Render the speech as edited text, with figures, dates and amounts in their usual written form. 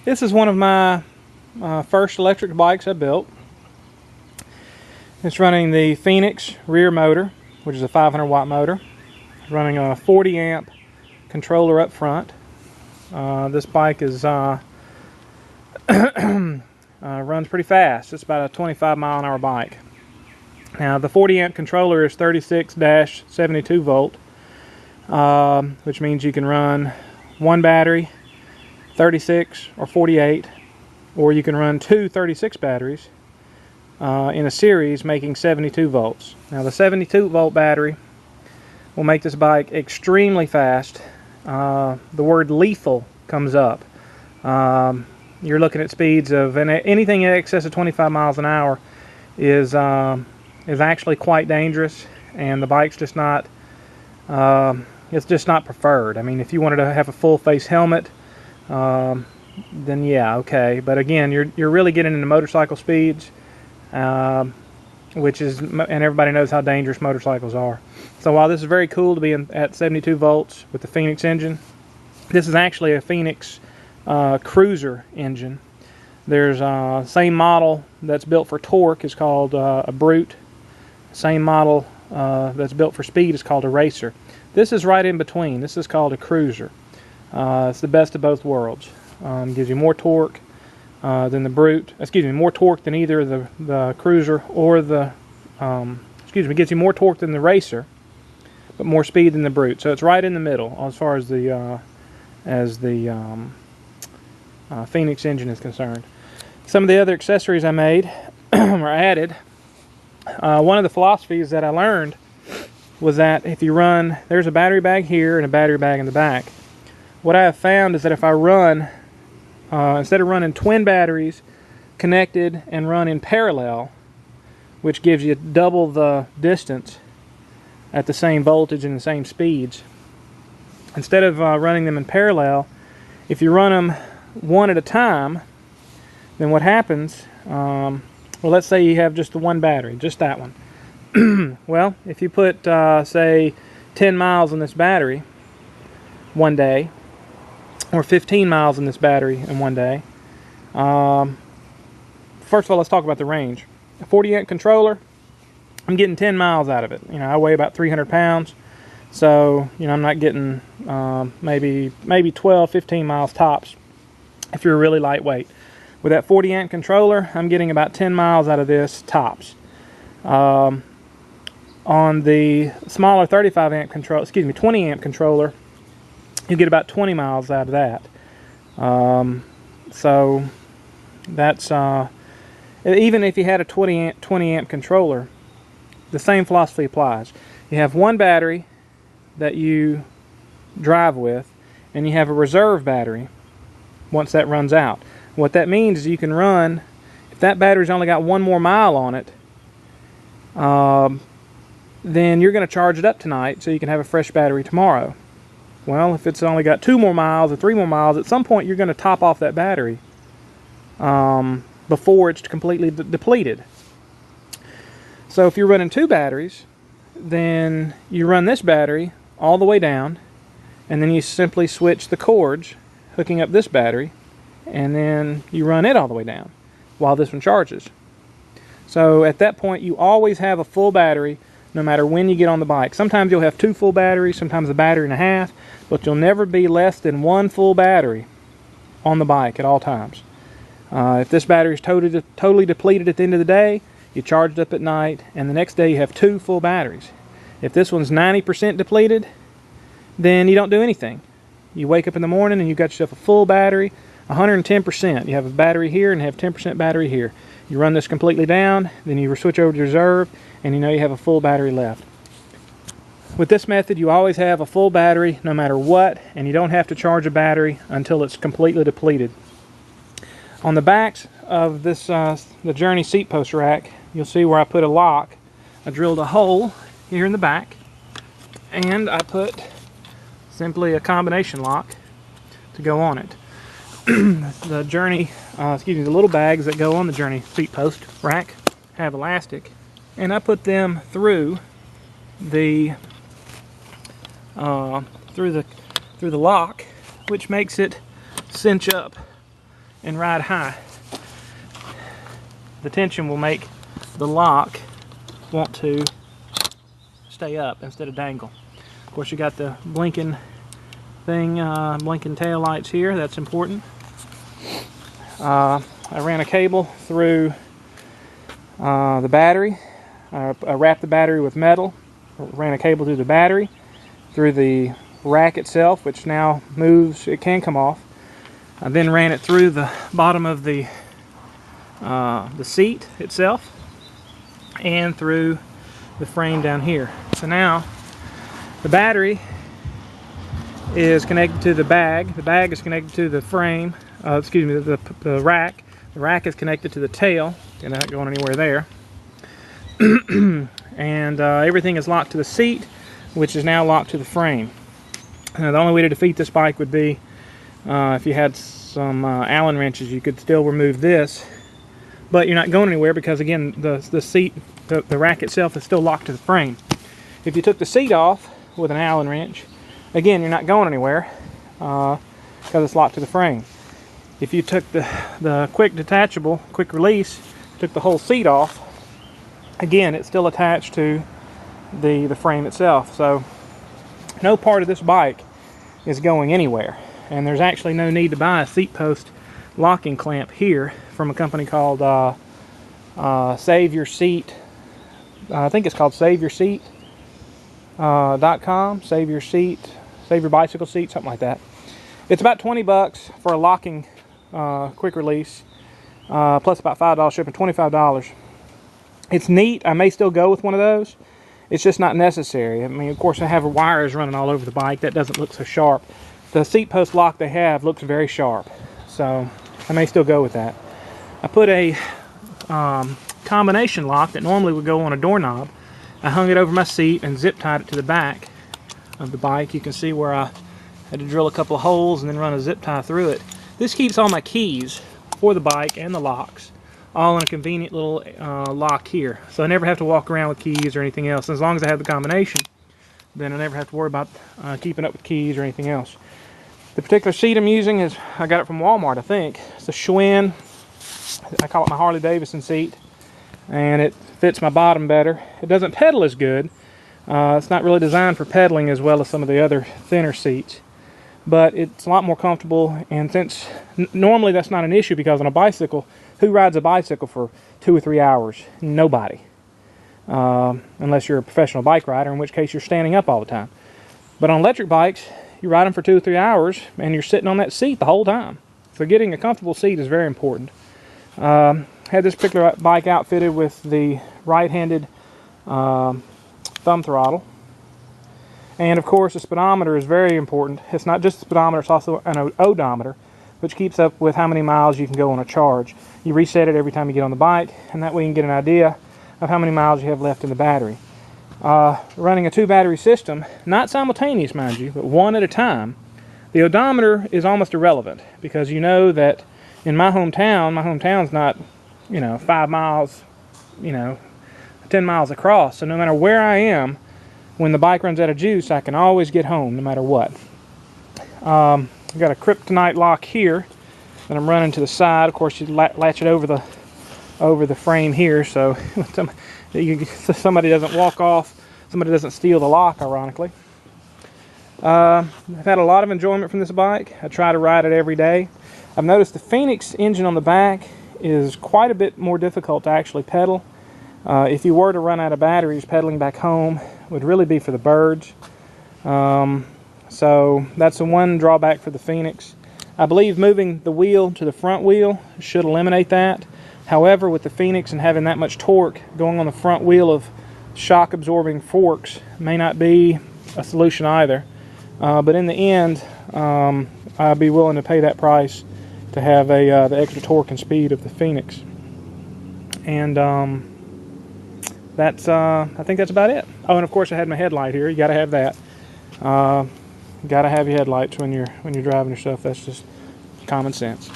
This is one of my first electric bikes I built. It's running the Phoenix rear motor, which is a 500 watt motor. It's running a 40 amp controller up front. This bike is runs pretty fast. It's about a 25 mile an hour bike. Now the 40 amp controller is 36-72 volt, which means you can run one battery, 36 or 48, or you can run two 36 batteries in a series, making 72 volts. Now the 72 volt battery will make this bike extremely fast. The word lethal comes up. You're looking at speeds of, and anything in excess of 25 miles an hour is actually quite dangerous, and the bike's just not, it's just not preferred. I mean, if you wanted to have a full face helmet, then yeah, okay. But again, you're really getting into motorcycle speeds, which is, and everybody knows how dangerous motorcycles are. So while this is very cool to be at 72 volts with the Phoenix engine, this is actually a Phoenix cruiser engine. There's same model that's built for torque is called a Brute. Same model that's built for speed is called a racer. This is right in between. This is called a cruiser. It's the best of both worlds. Gives you more torque than the Brute. Excuse me, more torque than either the cruiser or the gives you more torque than the racer, but more speed than the Brute. So it's right in the middle as far as the Phoenix engine is concerned. Some of the other accessories I made or added. One of the philosophies that I learned was that if you run, there's a battery bag here and a battery bag in the back. What I have found is that if I run, instead of running twin batteries connected and run in parallel, which gives you double the distance at the same voltage and the same speeds, instead of running them in parallel, if you run them one at a time, then what happens, well, let's say you have just the one battery, just that one. Well, if you put, say, 10 miles in this battery one day, or 15 miles in this battery in one day, first of all, let's talk about the range. A 40 amp controller, I'm getting 10 miles out of it. You know, I weigh about 300 pounds, so, you know, I'm not getting maybe 12, 15 miles tops if you're really lightweight. With that 40 amp controller, I'm getting about 10 miles out of this tops. On the smaller 35 amp controller, 20 amp controller, you get about 20 miles out of that. So that's even if you had a 20 amp controller, the same philosophy applies. You have one battery that you drive with, and you have a reserve battery once that runs out. What that means is you can run, if that battery's only got one more mile on it, then you're going to charge it up tonight so you can have a fresh battery tomorrow. Well, if it's only got 2 more miles or 3 more miles, at some point you're going to top off that battery before it's completely depleted. So if you're running 2 batteries, then you run this battery all the way down, and then you simply switch the cords hooking up this battery, and then you run it all the way down while this one charges. So at that point you always have a full battery no matter when you get on the bike. Sometimes you'll have 2 full batteries, sometimes a battery and a half, but you'll never be less than 1 full battery on the bike at all times. If this battery is totally depleted at the end of the day, you charge it up at night, and the next day you have 2 full batteries. If this one's 90% depleted, then you don't do anything. You wake up in the morning and you've got yourself a full battery, 110%. You have a battery here and have 10% battery here. You run this completely down, then you switch over to reserve, and you know you have a full battery left. With this method, you always have a full battery no matter what, and you don't have to charge a battery until it's completely depleted. On the backs of this the Journey seat post rack, you'll see where I put a lock. I drilled a hole here in the back, and I put simply a combination lock to go on it. The Journey, the little bags that go on the Journey seat post rack have elastic, and I put them through the lock, which makes it cinch up and ride high. The tension will make the lock want to stay up instead of dangle. Of course, you got the blinking thing, blinking tail lights here. That's important. I ran a cable through the battery. I wrapped the battery with metal. Ran a cable through the battery, through the rack itself, which now moves. It can come off. I then ran it through the bottom of the seat itself and through the frame down here. So now the battery is connected to the bag. The bag is connected to the frame. Excuse me, the rack. The rack is connected to the tail. You're not going anywhere there. And everything is locked to the seat, which is now locked to the frame. The only way to defeat this bike would be if you had some Allen wrenches. You could still remove this, but you're not going anywhere because, again, the seat, the rack itself is still locked to the frame. If you took the seat off with an Allen wrench, again, you're not going anywhere because it's locked to the frame. If you took the quick detachable, quick release, took the whole seat off, again, it's still attached to the frame itself. So no part of this bike is going anywhere. And there's actually no need to buy a seat post locking clamp here from a company called Save Your Seat. I think it's called SaveYourSeat.com. Save Your Seat, Save Your Bicycle Seat, something like that. It's about 20 bucks for a locking quick release, plus about $5 shipping, $25. It's neat. I may still go with one of those. It's just not necessary. I mean, of course, I have wires running all over the bike. That doesn't look so sharp. The seat post lock they have looks very sharp, so I may still go with that. I put a combination lock that normally would go on a doorknob. I hung it over my seat and zip tied it to the back of the bike. You can see where I had to drill a couple of holes and then run a zip tie through it. This keeps all my keys for the bike and the locks all in a convenient little lock here. So I never have to walk around with keys or anything else. As long as I have the combination, then I never have to worry about keeping up with keys or anything else. The particular seat I'm using is, I got it from Walmart, I think. It's a Schwinn, I call it my Harley Davidson seat, and it fits my bottom better. It doesn't pedal as good. It's not really designed for pedaling as well as some of the other thinner seats, but it's a lot more comfortable. And since normally that's not an issue, because on a bicycle, who rides a bicycle for 2 or 3 hours? Nobody. Unless you're a professional bike rider, in which case you're standing up all the time. But on electric bikes, you ride them for 2 or 3 hours and you're sitting on that seat the whole time. So getting a comfortable seat is very important. Had this particular bike outfitted with the right-handed thumb throttle. And of course, the speedometer is very important. It's not just the speedometer, it's also an odometer, which keeps up with how many miles you can go on a charge. You reset it every time you get on the bike, and that way you can get an idea of how many miles you have left in the battery. Running a 2-battery system, not simultaneous, mind you, but one at a time, the odometer is almost irrelevant, because you know that in my hometown's not, 5 miles, 10 miles across. So no matter where I am, when the bike runs out of juice, I can always get home no matter what. I've got a kryptonite lock here that I'm running to the side. Of course, you latch it over the frame here, so somebody doesn't walk off, somebody doesn't steal the lock, ironically. I've had a lot of enjoyment from this bike. I try to ride it every day. I've noticed the Phoenix engine on the back is quite a bit more difficult to actually pedal. If you were to run out of batteries, pedaling back home would really be for the birds. So that's the one drawback for the Phoenix. I believe moving the wheel to the front wheel should eliminate that. However, with the Phoenix and having that much torque, going on the front wheel of shock-absorbing forks may not be a solution either. But in the end, I'd be willing to pay that price to have the extra torque and speed of the Phoenix. And I think that's about it. Oh, and of course I had my headlight here. You got to have that. Got to have your headlights when you're driving your stuff. That's just common sense.